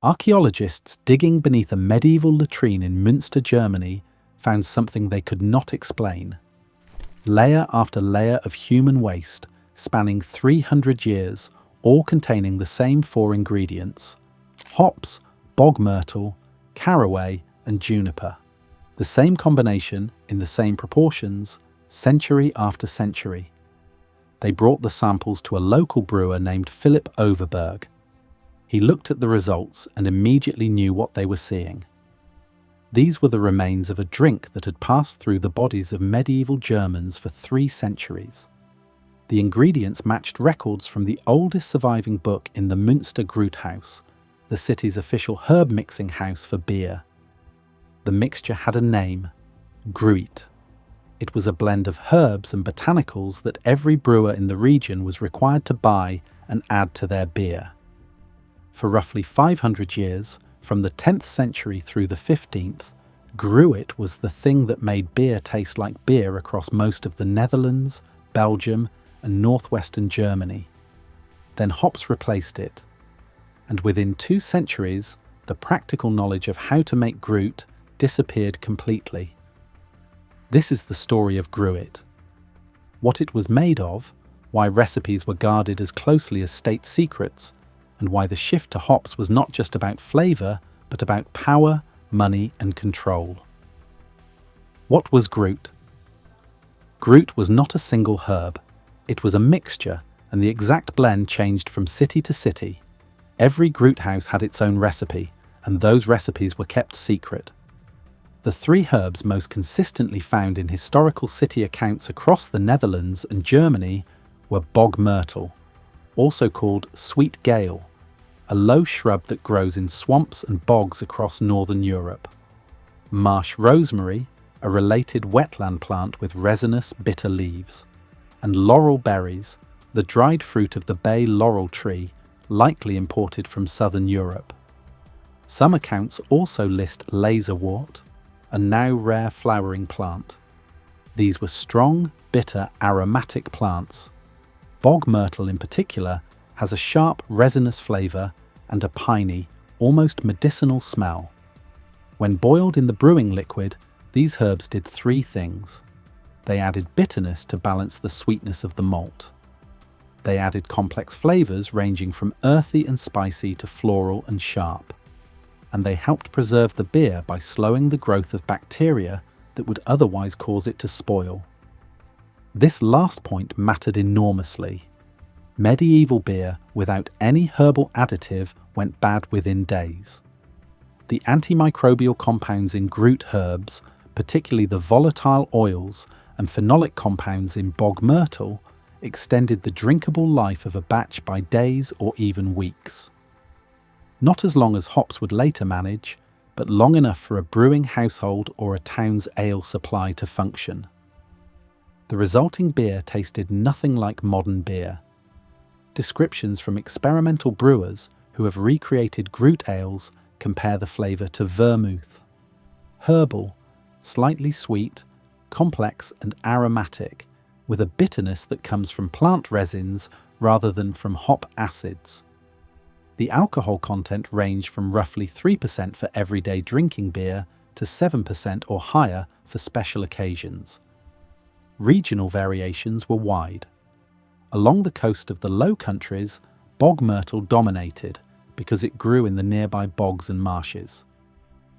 Archaeologists digging beneath a medieval latrine in Münster, Germany, found something they could not explain. Layer after layer of human waste, spanning 300 years, all containing the same four ingredients: hops, bog myrtle, caraway, and juniper. The same combination, in the same proportions, century after century. They brought the samples to a local brewer named Philip Overberg. He looked at the results and immediately knew what they were seeing. These were the remains of a drink that had passed through the bodies of medieval Germans for 3 centuries. The ingredients matched records from the oldest surviving book in the Münster Gruthaus, the city's official herb mixing house for beer. The mixture had a name: Gruit. It was a blend of herbs and botanicals that every brewer in the region was required to buy and add to their beer. For roughly 500 years, from the 10th century through the 15th, Gruit was the thing that made beer taste like beer across most of the Netherlands, Belgium, and northwestern Germany. Then hops replaced it, and within 2 centuries, the practical knowledge of how to make Gruit disappeared completely. This is the story of Gruit. What it was made of, why recipes were guarded as closely as state secrets, and why the shift to hops was not just about flavour, but about power, money, and control. What was Gruit? Gruit was not a single herb. It was a mixture, and the exact blend changed from city to city. Every Gruthaus had its own recipe, and those recipes were kept secret. The 3 herbs most consistently found in historical city accounts across the Netherlands and Germany were bog myrtle, also called sweet gale, a low shrub that grows in swamps and bogs across northern Europe; marsh rosemary, a related wetland plant with resinous, bitter leaves; and laurel berries, the dried fruit of the bay laurel tree, likely imported from southern Europe. Some accounts also list laserwort, a now rare flowering plant. These were strong, bitter, aromatic plants. Bog myrtle in particular has a sharp, resinous flavour and a piney, almost medicinal smell. When boiled in the brewing liquid, these herbs did 3 things. They added bitterness to balance the sweetness of the malt. They added complex flavours ranging from earthy and spicy to floral and sharp. And they helped preserve the beer by slowing the growth of bacteria that would otherwise cause it to spoil. This last point mattered enormously. Medieval beer without any herbal additive went bad within days. The antimicrobial compounds in Gruit herbs, particularly the volatile oils and phenolic compounds in bog myrtle, extended the drinkable life of a batch by days or even weeks. Not as long as hops would later manage, but long enough for a brewing household or a town's ale supply to function. The resulting beer tasted nothing like modern beer. Descriptions from experimental brewers who have recreated Gruit ales compare the flavour to vermouth. Herbal, slightly sweet, complex and aromatic, with a bitterness that comes from plant resins rather than from hop acids. The alcohol content ranged from roughly 3% for everyday drinking beer to 7% or higher for special occasions. Regional variations were wide. Along the coast of the Low Countries, bog myrtle dominated because it grew in the nearby bogs and marshes.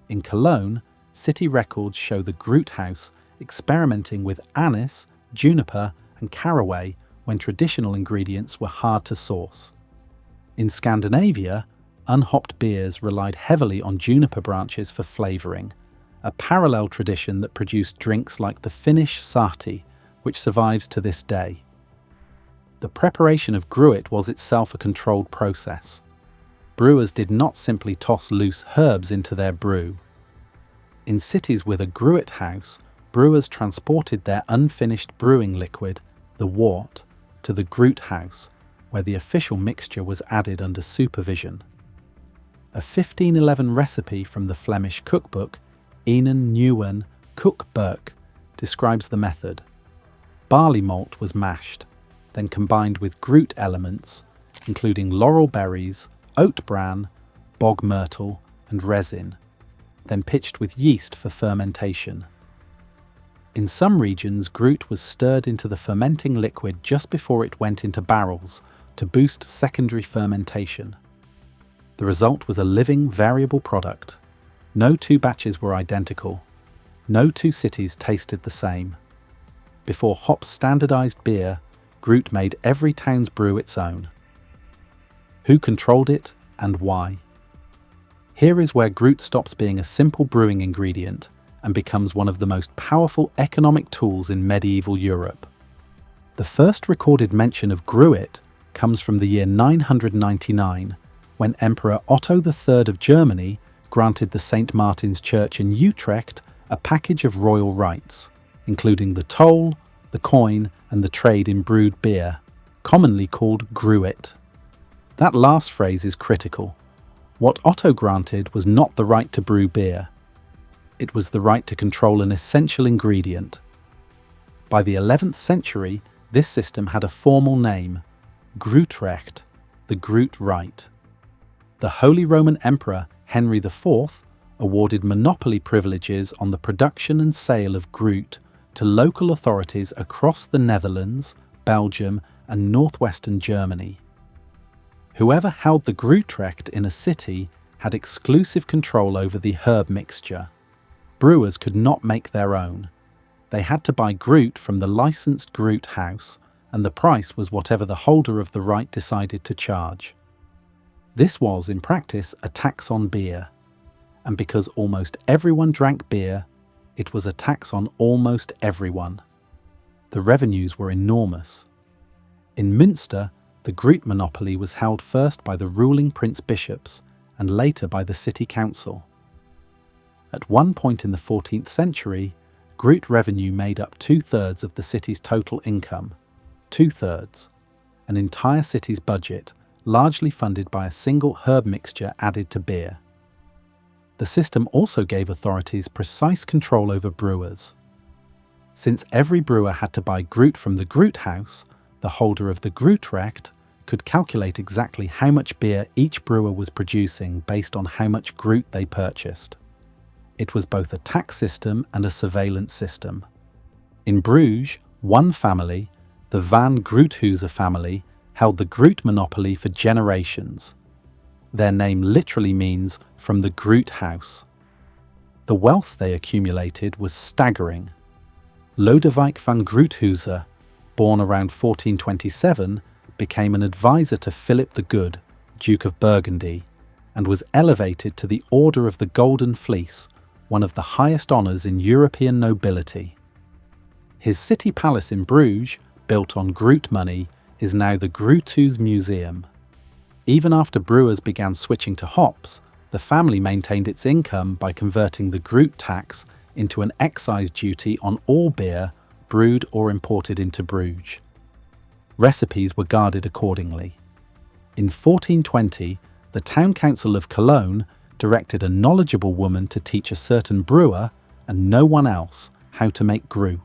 In Cologne, city records show the Gruthaus experimenting with anise, juniper, and caraway when traditional ingredients were hard to source. In Scandinavia, unhopped beers relied heavily on juniper branches for flavouring, a parallel tradition that produced drinks like the Finnish sahti, which survives to this day. The preparation of Gruit was itself a controlled process. Brewers did not simply toss loose herbs into their brew. In cities with a Gruit house, brewers transported their unfinished brewing liquid, the wort, to the Gruthaus, where the official mixture was added under supervision. A 1511 recipe from the Flemish cookbook, Enen Nieuwen Kookboek, describes the method. Barley malt was mashed, then combined with Gruit elements, including laurel berries, oat bran, bog myrtle, and resin, then pitched with yeast for fermentation. In some regions, Gruit was stirred into the fermenting liquid just before it went into barrels to boost secondary fermentation. The result was a living, variable product. No two batches were identical. No two cities tasted the same. Before hops standardized beer, Gruit made every town's brew its own. Who controlled it and why? Here is where Gruit stops being a simple brewing ingredient and becomes one of the most powerful economic tools in medieval Europe. The first recorded mention of Gruit comes from the year 999, when Emperor Otto III of Germany granted the St. Martin's Church in Utrecht a package of royal rights, including the toll, the coin, and the trade in brewed beer, commonly called Gruit. That last phrase is critical. What Otto granted was not the right to brew beer. It was the right to control an essential ingredient. By the 11th century, this system had a formal name, Grutrecht, the Gruit right. The Holy Roman Emperor Henry IV awarded monopoly privileges on the production and sale of Gruit to local authorities across the Netherlands, Belgium, and northwestern Germany. Whoever held the Grutrecht in a city had exclusive control over the herb mixture. Brewers could not make their own. They had to buy Gruit from the licensed Gruit house, and the price was whatever the holder of the right decided to charge. This was, in practice, a tax on beer. And because almost everyone drank beer, it was a tax on almost everyone. The revenues were enormous. In Münster, the Gruit monopoly was held first by the ruling prince-bishops and later by the city council. At one point in the 14th century, Gruit revenue made up 2/3 of the city's total income. 2/3, an entire city's budget, largely funded by a single herb mixture added to beer. The system also gave authorities precise control over brewers. Since every brewer had to buy Gruit from the Gruit house, the holder of the Grutrecht could calculate exactly how much beer each brewer was producing based on how much Gruit they purchased. It was both a tax system and a surveillance system. In Bruges, one family, the Van Groothuizen family, held the Gruit monopoly for generations. Their name literally means from the Gruit house. The wealth they accumulated was staggering. Lodewijk van Groothuizen, born around 1427, became an advisor to Philip the Good, Duke of Burgundy, and was elevated to the Order of the Golden Fleece, one of the highest honours in European nobility. His city palace in Bruges, built on Gruit money, is now the Groothuis Museum. Even after brewers began switching to hops, the family maintained its income by converting the Gruit tax into an excise duty on all beer brewed or imported into Bruges. Recipes were guarded accordingly. In 1420, the town council of Cologne directed a knowledgeable woman to teach a certain brewer, and no one else, how to make Gruit.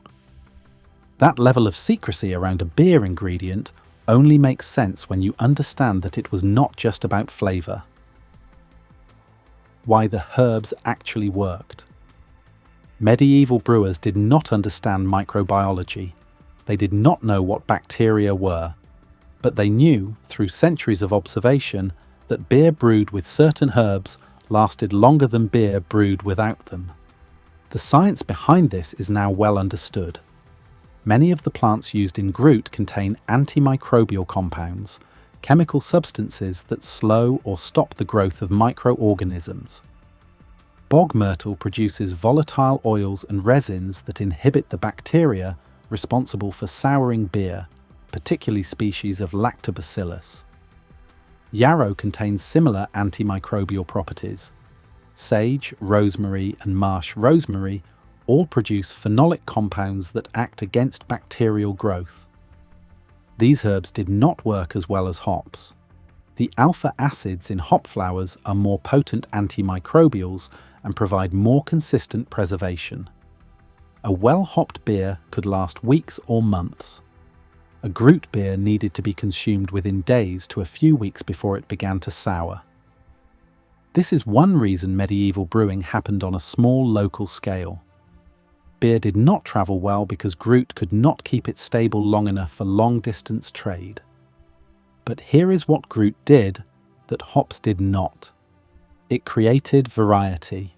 That level of secrecy around a beer ingredient only makes sense when you understand that it was not just about flavour. Why the herbs actually worked. Medieval brewers did not understand microbiology. They did not know what bacteria were, but they knew, through centuries of observation, that beer brewed with certain herbs lasted longer than beer brewed without them. The science behind this is now well understood. Many of the plants used in Gruit contain antimicrobial compounds, chemical substances that slow or stop the growth of microorganisms. Bog myrtle produces volatile oils and resins that inhibit the bacteria responsible for souring beer, particularly species of lactobacillus. Yarrow contains similar antimicrobial properties. Sage, rosemary, and marsh rosemary all produce phenolic compounds that act against bacterial growth. These herbs did not work as well as hops. The alpha acids in hop flowers are more potent antimicrobials and provide more consistent preservation. A well-hopped beer could last weeks or months. A Gruit beer needed to be consumed within days to a few weeks before it began to sour. This is one reason medieval brewing happened on a small local scale. Beer did not travel well because Gruit could not keep it stable long enough for long-distance trade. But here is what Gruit did that hops did not. It created variety.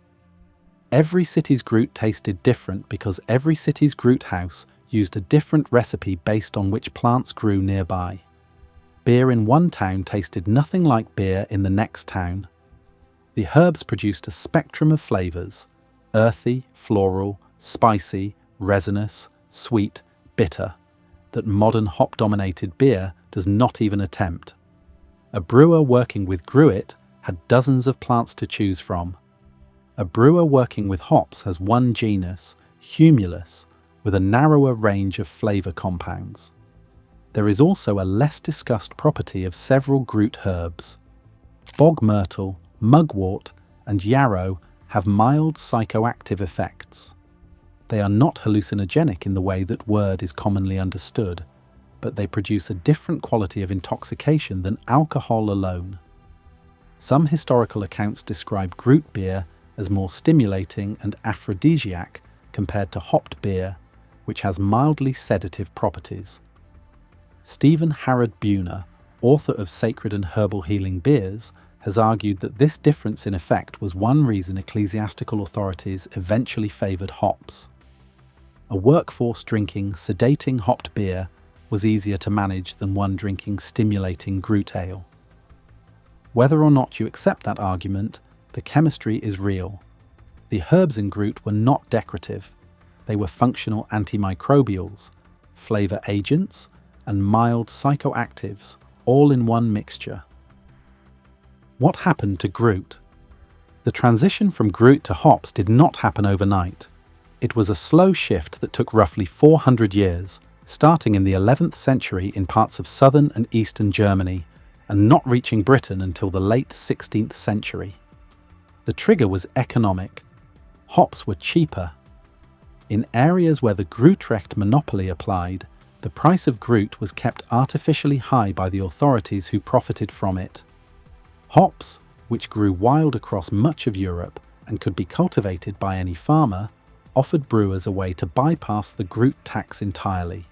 Every city's Gruit tasted different because every city's Gruthaus used a different recipe based on which plants grew nearby. Beer in one town tasted nothing like beer in the next town. The herbs produced a spectrum of flavours: earthy, floral, spicy, resinous, sweet, bitter, that modern hop-dominated beer does not even attempt. A brewer working with Gruit had dozens of plants to choose from. A brewer working with hops has one genus, humulus, with a narrower range of flavour compounds. There is also a less discussed property of several Gruit herbs. Bog myrtle, mugwort, and yarrow have mild psychoactive effects. They are not hallucinogenic in the way that word is commonly understood, but they produce a different quality of intoxication than alcohol alone. Some historical accounts describe Gruit beer as more stimulating and aphrodisiac compared to hopped beer, which has mildly sedative properties. Stephen Harrod Buhner, author of Sacred and Herbal Healing Beers, has argued that this difference in effect was one reason ecclesiastical authorities eventually favoured hops. A workforce drinking sedating hopped beer was easier to manage than one drinking stimulating Gruit ale. Whether or not you accept that argument, the chemistry is real. The herbs in Gruit were not decorative. They were functional antimicrobials, flavour agents, and mild psychoactives, all in one mixture. What happened to Gruit? The transition from Gruit to hops did not happen overnight. It was a slow shift that took roughly 400 years, starting in the 11th century in parts of southern and eastern Germany, and not reaching Britain until the late 16th century. The trigger was economic. Hops were cheaper. In areas where the Gruitrecht monopoly applied, the price of Gruit was kept artificially high by the authorities who profited from it. Hops, which grew wild across much of Europe and could be cultivated by any farmer, offered brewers a way to bypass the Gruit tax entirely.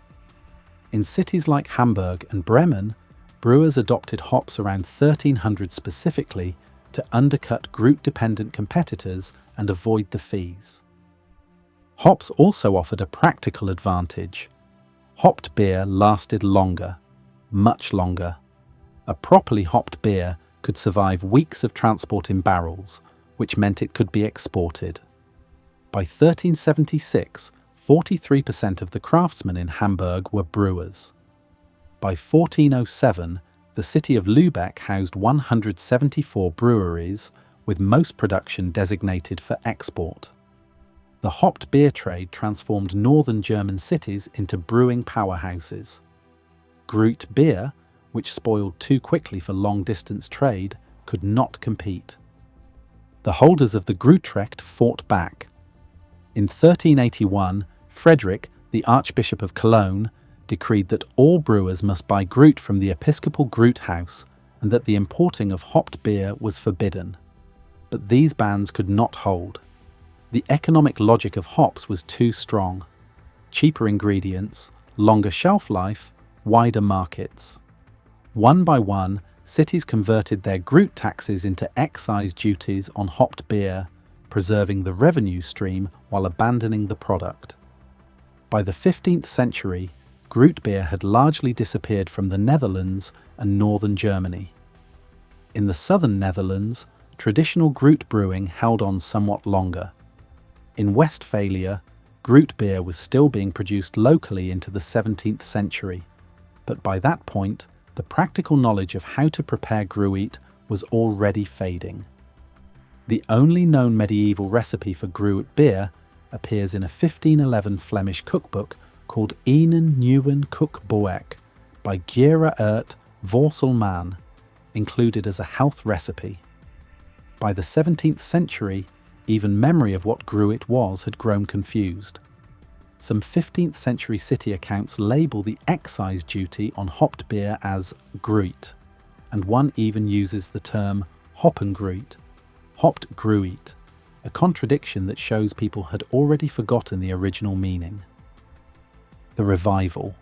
In cities like Hamburg and Bremen, brewers adopted hops around 1300 specifically to undercut Gruit-dependent competitors and avoid the fees. Hops also offered a practical advantage. Hopped beer lasted longer, much longer. A properly hopped beer could survive weeks of transport in barrels, which meant it could be exported. By 1376, 43% of the craftsmen in Hamburg were brewers. By 1407, the city of Lübeck housed 174 breweries, with most production designated for export. The hopped beer trade transformed northern German cities into brewing powerhouses. Gruit beer, which spoiled too quickly for long-distance trade, could not compete. The holders of the Grutrecht fought back. In 1381, Frederick, the Archbishop of Cologne, decreed that all brewers must buy Gruit from the Episcopal Gruthaus and that the importing of hopped beer was forbidden. But these bans could not hold. The economic logic of hops was too strong. Cheaper ingredients, longer shelf life, wider markets. One by one, cities converted their Gruit taxes into excise duties on hopped beer, preserving the revenue stream while abandoning the product. By the 15th century, Gruit beer had largely disappeared from the Netherlands and northern Germany. In the southern Netherlands, traditional Gruit brewing held on somewhat longer. In Westphalia, Gruit beer was still being produced locally into the 17th century, but by that point, the practical knowledge of how to prepare Gruit was already fading. The only known medieval recipe for Gruit beer appears in a 1511 Flemish cookbook called Een Nieuwen Kookboek by Gerard Voorselman, included as a health recipe. By the 17th century, even memory of what Gruit was had grown confused. Some 15th century city accounts label the excise duty on hopped beer as Gruit, and one even uses the term Hoppengruit. hopped Gruit, a contradiction that shows people had already forgotten the original meaning. The revival.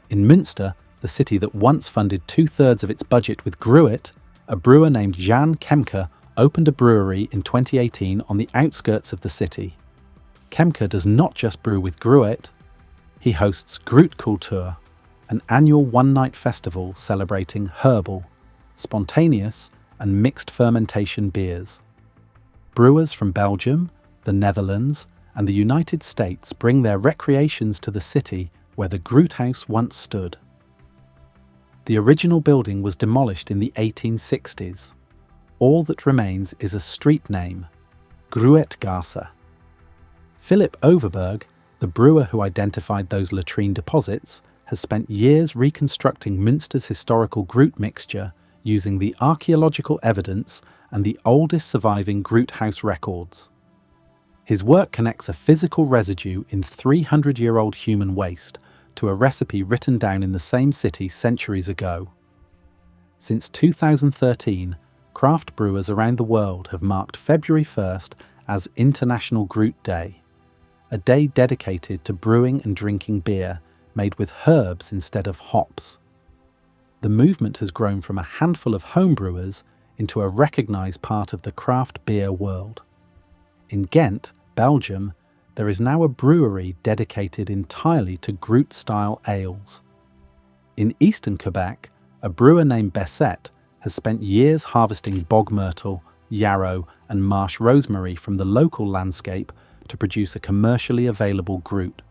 In Münster, the city that once funded 2/3 of its budget with Gruit, a brewer named Jan Kemke opened a brewery in 2018 on the outskirts of the city. Kemke does not just brew with Gruit, he hosts Gruitkultur, an annual one-night festival celebrating herbal, spontaneous and mixed fermentation beers. Brewers from Belgium, the Netherlands and the United States bring their recreations to the city where the Gruthaus once stood. The original building was demolished in the 1860s. All that remains is a street name, Gruitgasse. Philip Overberg, the brewer who identified those latrine deposits, has spent years reconstructing Münster's historical Gruit mixture using the archaeological evidence and the oldest surviving Gruthaus records. His work connects a physical residue in 300-year-old human waste to a recipe written down in the same city centuries ago. Since 2013, craft brewers around the world have marked February 1st as International Gruit Day, a day dedicated to brewing and drinking beer made with herbs instead of hops. The movement has grown from a handful of homebrewers into a recognised part of the craft beer world. In Ghent, Belgium, there is now a brewery dedicated entirely to Gruit-style ales. In eastern Quebec, a brewer named Besset has spent years harvesting bog myrtle, yarrow and marsh rosemary from the local landscape to produce a commercially available Gruit.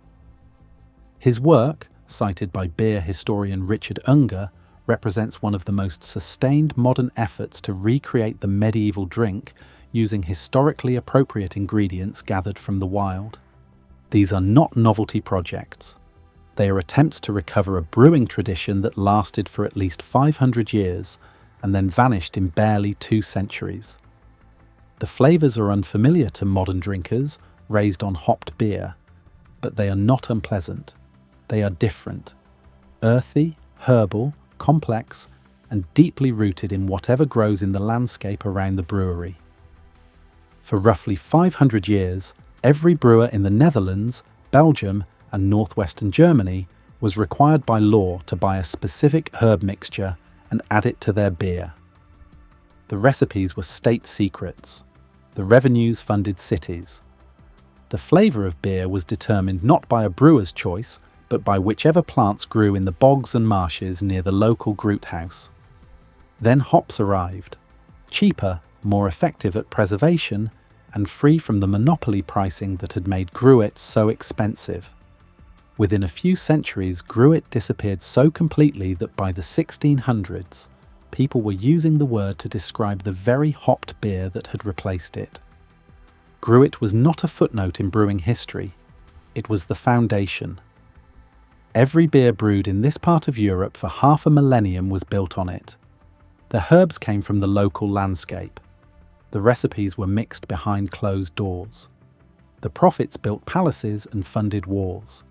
His work, cited by beer historian Richard Unger, represents one of the most sustained modern efforts to recreate the medieval drink using historically appropriate ingredients gathered from the wild. These are not novelty projects. They are attempts to recover a brewing tradition that lasted for at least 500 years and then vanished in barely 2 centuries. The flavours are unfamiliar to modern drinkers raised on hopped beer, but they are not unpleasant. They are different, earthy, herbal, complex, and deeply rooted in whatever grows in the landscape around the brewery. For roughly 500 years, every brewer in the Netherlands, Belgium, and northwestern Germany was required by law to buy a specific herb mixture and add it to their beer. The recipes were state secrets. The revenues funded cities. The flavour of beer was determined not by a brewer's choice, but by whichever plants grew in the bogs and marshes near the local Gruthaus. Then hops arrived, cheaper, more effective at preservation, and free from the monopoly pricing that had made Gruit so expensive. Within a few centuries, Gruit disappeared so completely that by the 1600s, people were using the word to describe the very hopped beer that had replaced it. Gruit was not a footnote in brewing history, it was the foundation. Every beer brewed in this part of Europe for half a millennium was built on it. The herbs came from the local landscape. The recipes were mixed behind closed doors. The profits built palaces and funded wars.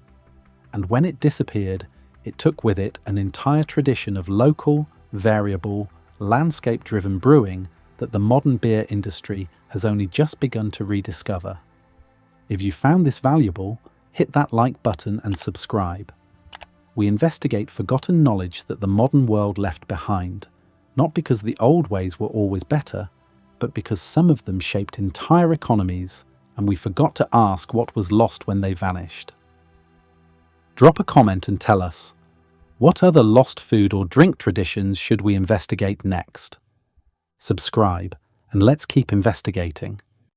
And when it disappeared, it took with it an entire tradition of local, variable, landscape-driven brewing that the modern beer industry has only just begun to rediscover. If you found this valuable, hit that like button and subscribe. We investigate forgotten knowledge that the modern world left behind, not because the old ways were always better, but because some of them shaped entire economies, and we forgot to ask what was lost when they vanished. Drop a comment and tell us, what other lost food or drink traditions should we investigate next? Subscribe, and let's keep investigating.